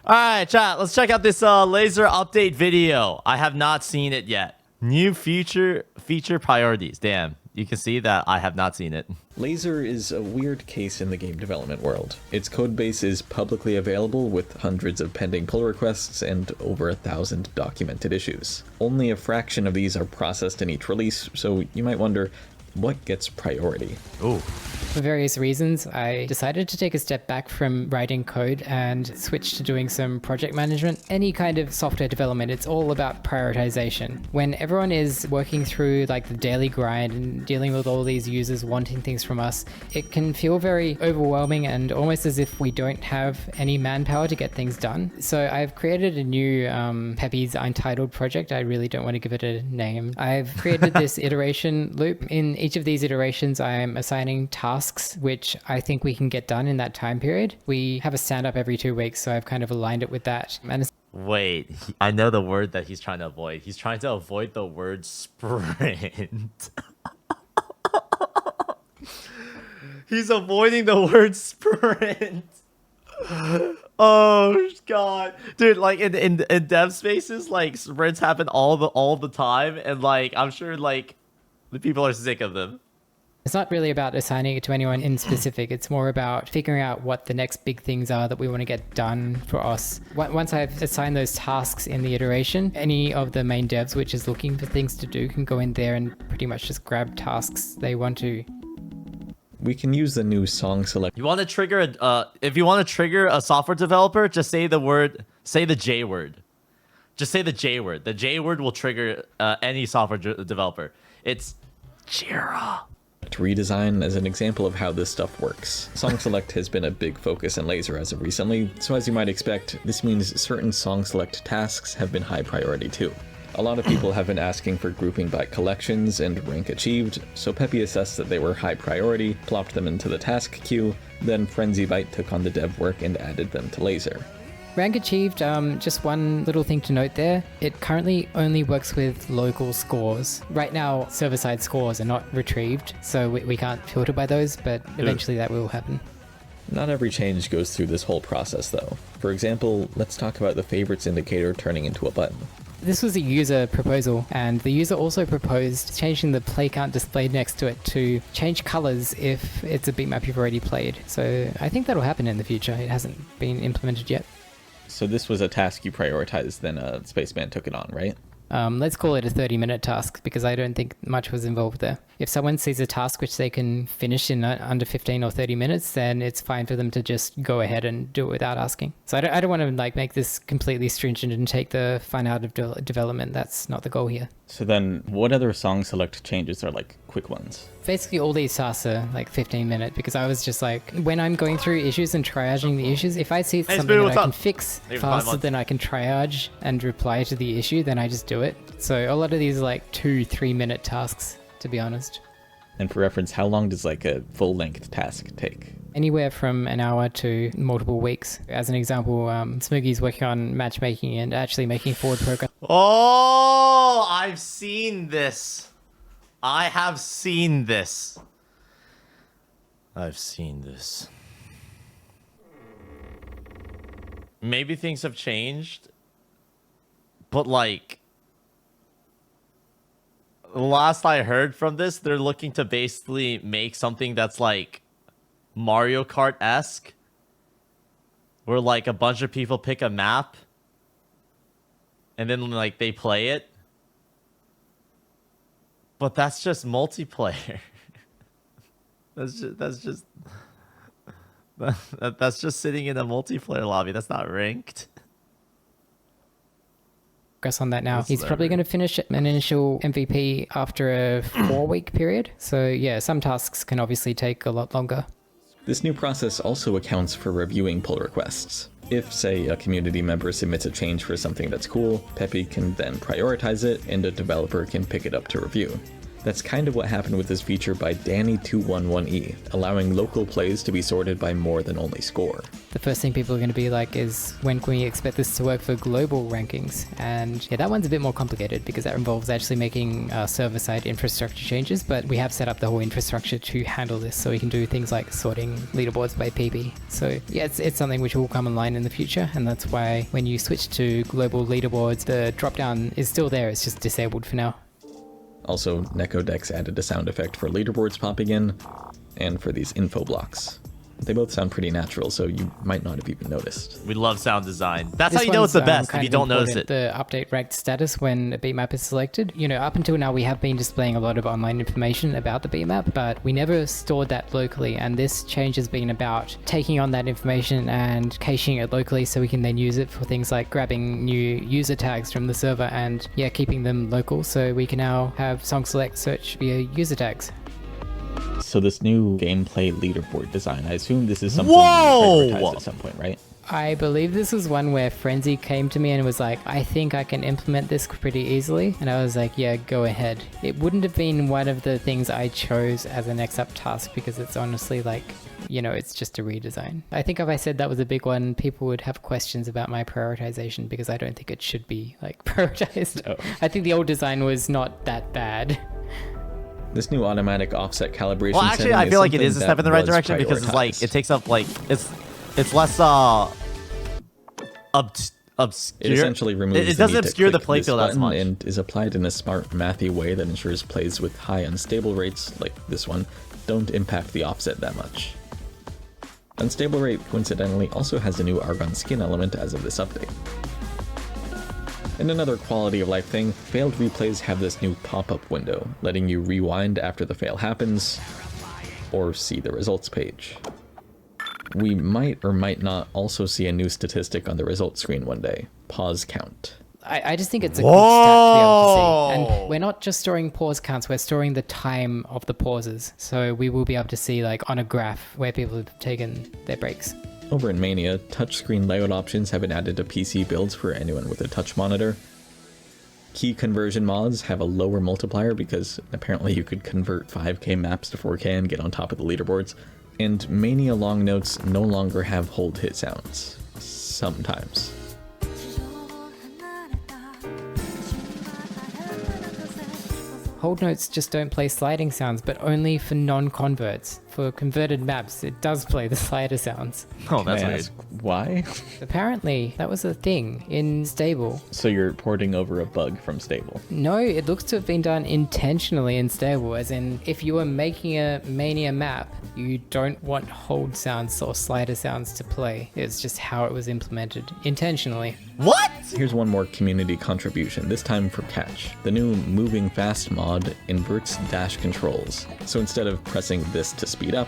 All right, chat. Let's check out this Lazer update video. I have not seen it yet. New feature priorities. Damn, you can see that I have not seen it. Lazer is a weird case in the game development world. Its codebase is publicly available with hundreds of pending pull requests and over 1,000 documented issues. Only a fraction of these are processed in each release, so you might wonder, what gets priority? Ooh. For various reasons, I decided to take a step back from writing code and switch to doing some project management. Any kind of software development, it's all about prioritization. When everyone is working through like the daily grind and dealing with all these users wanting things from us, it can feel very overwhelming and almost as if we don't have any manpower to get things done. So I've created a new Peppy's Untitled project. I really don't want to give it a name. I've created this iteration loop. In each of these iterations, I'm assigning tasks which I think we can get done in that time period. We have a stand-up every 2 weeks, so I've kind of aligned it with that. And Wait, I know the word that he's trying to avoid. He's trying to avoid the word sprint. He's avoiding the word sprint. Oh god, dude! Like in dev spaces, like sprints happen all the time, and like I'm sure like the people are sick of them. it's not really about assigning it to anyone in specific. It's more about figuring out what the next big things are that we want to get done for us. Once I've assigned those tasks in the iteration, any of the main devs which is looking for things to do can go in there and pretty much just grab tasks they want to. We can use the new song select. You want to trigger if you want to trigger a software developer, just say the J word. Just say the J word. The J word will trigger any software developer. It's Jira. Redesign as an example of how this stuff works. Song select has been a big focus in Lazer as of recently, so as you might expect, this means certain song select tasks have been high priority too. A lot of people have been asking for grouping by collections and rank achieved, so Peppy assessed that they were high priority, plopped them into the task queue, then FrenzyBite took on the dev work and added them to Lazer. Rank achieved, just one little thing to note there. It currently only works with local scores. Right now, server-side scores are not retrieved, so we can't filter by those, but eventually that will happen. Not every change goes through this whole process though. For example, let's talk about the favorites indicator turning into a button. This was a user proposal, and the user also proposed changing the play count displayed next to it to change colors if it's a beatmap you've already played. So I think that'll happen in the future. It hasn't been implemented yet. So this was a task you prioritized, then Spaceman took it on, right? Let's call it a 30-minute task because I don't think much was involved there. If someone sees a task which they can finish in under 15 or 30 minutes, then it's fine for them to just go ahead and do it without asking. So I don't want to like make this completely stringent and take the fun out of development. That's not the goal here. So then what other song select changes are like quick ones? Basically all these tasks are like 15-minute because I was just like, when I'm going through issues and triaging the issues, if I see something that I can fix faster than I can triage and reply to the issue, then I just do it. So a lot of these are like 2-3 minute tasks, to be honest. And for reference, how long does like a full-length task take? Anywhere from an hour to multiple weeks. As an example, Smoogy's working on matchmaking and actually making forward progress. Oh, I've seen this. I have seen this. I've seen this. Maybe things have changed, but like last I heard from this, they're looking to basically make something that's like Mario Kart-esque, where like a bunch of people pick a map and then like they play it. But that's just multiplayer. that's just sitting in a multiplayer lobby. That's not ranked. On that now. He's probably going to finish an initial MVP after a 4-week period. So yeah, some tasks can obviously take a lot longer. This new process also accounts for reviewing pull requests. If, say, a community member submits a change for something that's cool, Peppy can then prioritize it, and a developer can pick it up to review. That's kind of what happened with this feature by Danny211E, allowing local plays to be sorted by more than only score. The first thing people are going to be like is, when can we expect this to work for global rankings? And yeah, that one's a bit more complicated because that involves actually making server-side infrastructure changes, but we have set up the whole infrastructure to handle this, so we can do things like sorting leaderboards by PB. So yeah, it's something which will come online in the future, and that's why when you switch to global leaderboards, the drop-down is still there, it's just disabled for now. Also, Necodex added a sound effect for leaderboards popping in, and for these info blocks. They both sound pretty natural, so you might not have even noticed. We love sound design. That's This how you know it's the one's, best, if kind you of don't notice important, it. The update ranked status when a beatmap is selected. You know, up until now we have been displaying a lot of online information about the beatmap, but we never stored that locally, and this change has been about taking on that information and caching it locally so we can then use it for things like grabbing new user tags from the server and yeah, keeping them local, so we can now have song select search via user tags. So this new gameplay leaderboard design, I assume this is something Whoa! you prioritized at some point, right? I believe this was one where Frenzy came to me and was like, I think I can implement this pretty easily. And I was like, yeah, go ahead. It wouldn't have been one of the things I chose as a next up task because it's honestly like, you know, it's just a redesign. I think if I said that was a big one, people would have questions about my prioritization because I don't think it should be like prioritized. Oh. I think the old design was not that bad. This new automatic offset calibration Well, actually, setting I is feel like it something is a step that in the right was direction because it's like, prioritized. it takes up like, it's less obscure. It essentially removes It the doesn't need to obscure the click this playfield as button much. and is applied in a smart, mathy way that ensures plays with high unstable rates, like this one, don't impact the offset that much. Unstable rate, coincidentally, also has a new Argon skin element as of this update. And another quality of life thing, failed replays have this new pop-up window, letting you rewind after the fail happens, or see the results page. We might or might not also see a new statistic on the results screen one day, pause count. I just think it's a good stat to be able to see. Whoa! And we're not just storing pause counts, we're storing the time of the pauses. So we will be able to see like on a graph where people have taken their breaks. Over in Mania, touchscreen layout options have been added to PC builds for anyone with a touch monitor. Key conversion mods have a lower multiplier because apparently you could convert 5K maps to 4K and get on top of the leaderboards. And Mania long notes no longer have hold hit sounds. Sometimes. Hold notes just don't play sliding sounds, but only for non-converts. For converted maps, it does play the slider sounds. Oh, that's May I weird. ask why? Apparently, that was a thing in Stable. So you're porting over a bug from Stable. No, it looks to have been done intentionally in Stable, as in, if you are making a Mania map, you don't want hold sounds or slider sounds to play. It's just how it was implemented, intentionally. What? Here's one more community contribution, this time for Catch. The new Moving Fast mod inverts dash controls. So instead of pressing this to speed up,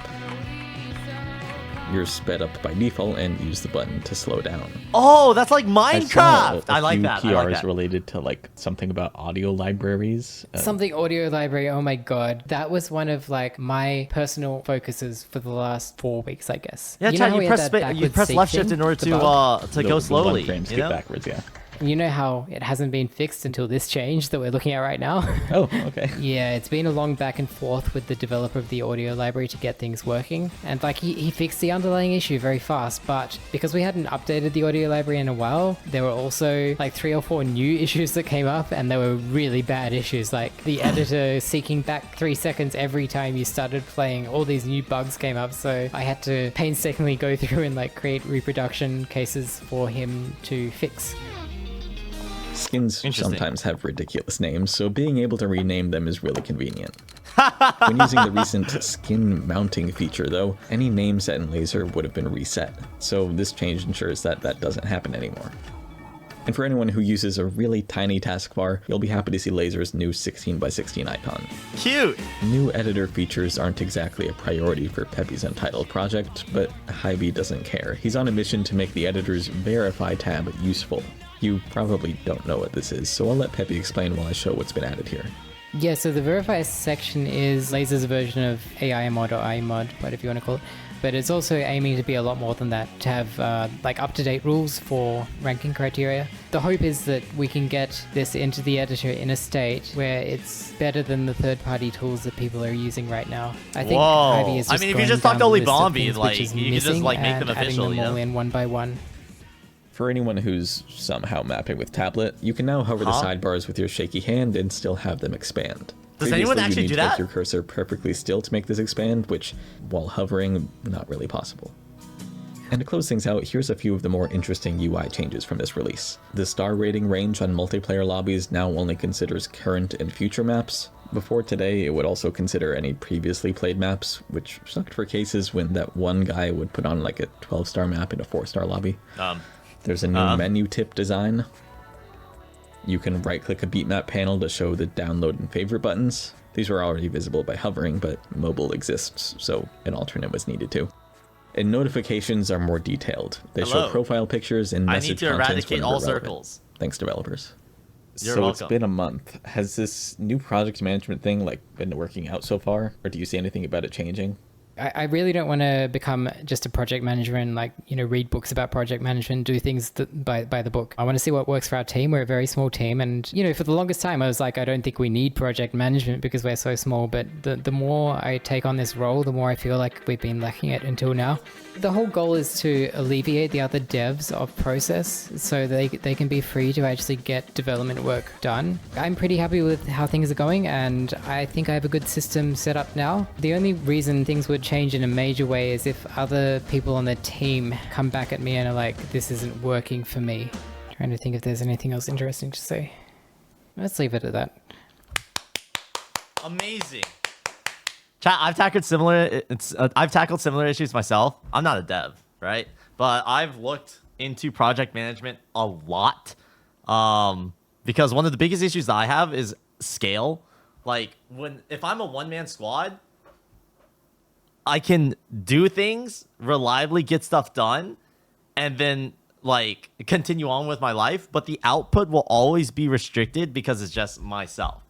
you're sped up by default and use the button to slow down. Oh, that's like I saw Minecraft. I like few that. I PRs like that. related to like something about audio libraries. Something audio library, oh my god. That was one of like my personal focuses for the last 4 weeks, I guess. Yeah, know Chad, how we you had press that you backward press seek left shift thing? in order The to bug? to go slowly. The one frame skip You know? backwards, yeah. You know how it hasn't been fixed until this change that we're looking at right now? Oh, okay. Yeah, it's been a long back and forth with the developer of the audio library to get things working. And like he fixed the underlying issue very fast, but because we hadn't updated the audio library in a while, there were also like 3 or 4 new issues that came up, and they were really bad issues. Like the editor seeking back 3 seconds every time you started playing. All these new bugs came up, so I had to painstakingly go through and like create reproduction cases for him to fix. Skins Interesting. sometimes have ridiculous names, so being able to rename them is really convenient. When using the recent skin mounting feature, though, any name set in Lazer would have been reset, so this change ensures that that doesn't happen anymore. And for anyone who uses a really tiny taskbar, you'll be happy to see Lazer's new 16x16 icon. Cute. New editor features aren't exactly a priority for Peppy's Untitled project, but Hybe doesn't care. He's on a mission to make the editor's Verify tab useful. You probably don't know what this is, so I'll let Peppy explain while I show what's been added here. Yeah, so the verify section is Lazer's version of AI mod or AI mod, whatever you want to call it, but it's also aiming to be a lot more than that, to have like up-to-date rules for ranking criteria. The hope is that we can get this into the editor in a state where it's better than the third-party tools that people are using right now. I think Ivy is just if you just going talk to down the list of Olibombi, things like which is you can just missing like make them and official, adding you them all know? in one by one. For anyone who's somehow mapping with tablet, you can now hover the sidebars with your shaky hand and still have them expand. Does anyone Previously, actually you need do to make that? your cursor perfectly still to make this expand, which, while hovering, not really possible. And to close things out, here's a few of the more interesting UI changes from this release. The star rating range on multiplayer lobbies now only considers current and future maps. Before today, it would also consider any previously played maps, which sucked for cases when that one guy would put on like a 12-star map in a 4-star lobby. There's a new menu tip design. You can right-click a beatmap panel to show the download and favorite buttons. These were already visible by hovering, but mobile exists, so an alternate was needed too. And notifications are more detailed. They show profile pictures and I message need to contents eradicate whenever all relevant. circles. Thanks, developers. You're so welcome. It's been a month. Has this new project management thing been working out so far, or do you see anything about it changing? I really don't want to become just a project manager and read books about project management, do things by the book. I want to see what works for our team. We're a very small team. And, for the longest time, I was like, I don't think we need project management because we're so small. But the more I take on this role, the more I feel like we've been lacking it until now. The whole goal is to alleviate the other devs of process so they can be free to actually get development work done. I'm pretty happy with how things are going, and I think I have a good system set up now. The only reason things would change in a major way is if other people on the team come back at me and are like, this isn't working for me. Trying to think if there's anything else interesting to say. Let's leave it at that. Amazing. Chat, I've tackled similar issues myself. I'm not a dev, right? But I've looked into project management a lot. Because one of the biggest issues that I have is scale. Like if I'm a one-man squad, I can do things, reliably get stuff done, and then continue on with my life, but the output will always be restricted because it's just myself.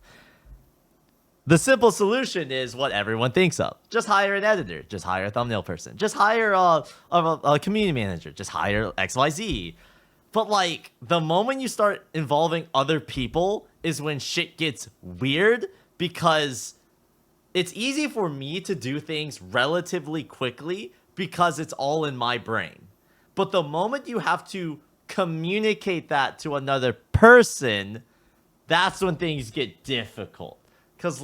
The simple solution is what everyone thinks of. Just hire an editor. Just hire a thumbnail person. Just hire a community manager. Just hire XYZ. But the moment you start involving other people is when shit gets weird, because it's easy for me to do things relatively quickly because it's all in my brain. But the moment you have to communicate that to another person, that's when things get difficult. Because,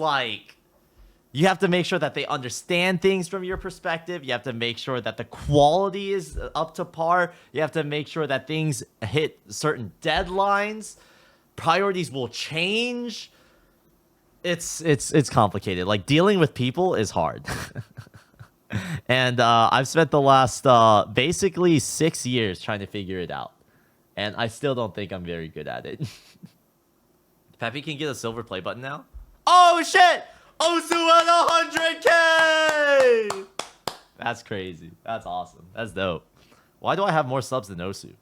you have to make sure that they understand things from your perspective. You have to make sure that the quality is up to par. You have to make sure that things hit certain deadlines. Priorities will change. It's complicated. Dealing with people is hard. And I've spent the last basically 6 years trying to figure it out. And I still don't think I'm very good at it. Peppy can get a silver play button now. Oh shit! Osu at 100K! That's crazy. That's awesome. That's dope. Why do I have more subs than Osu?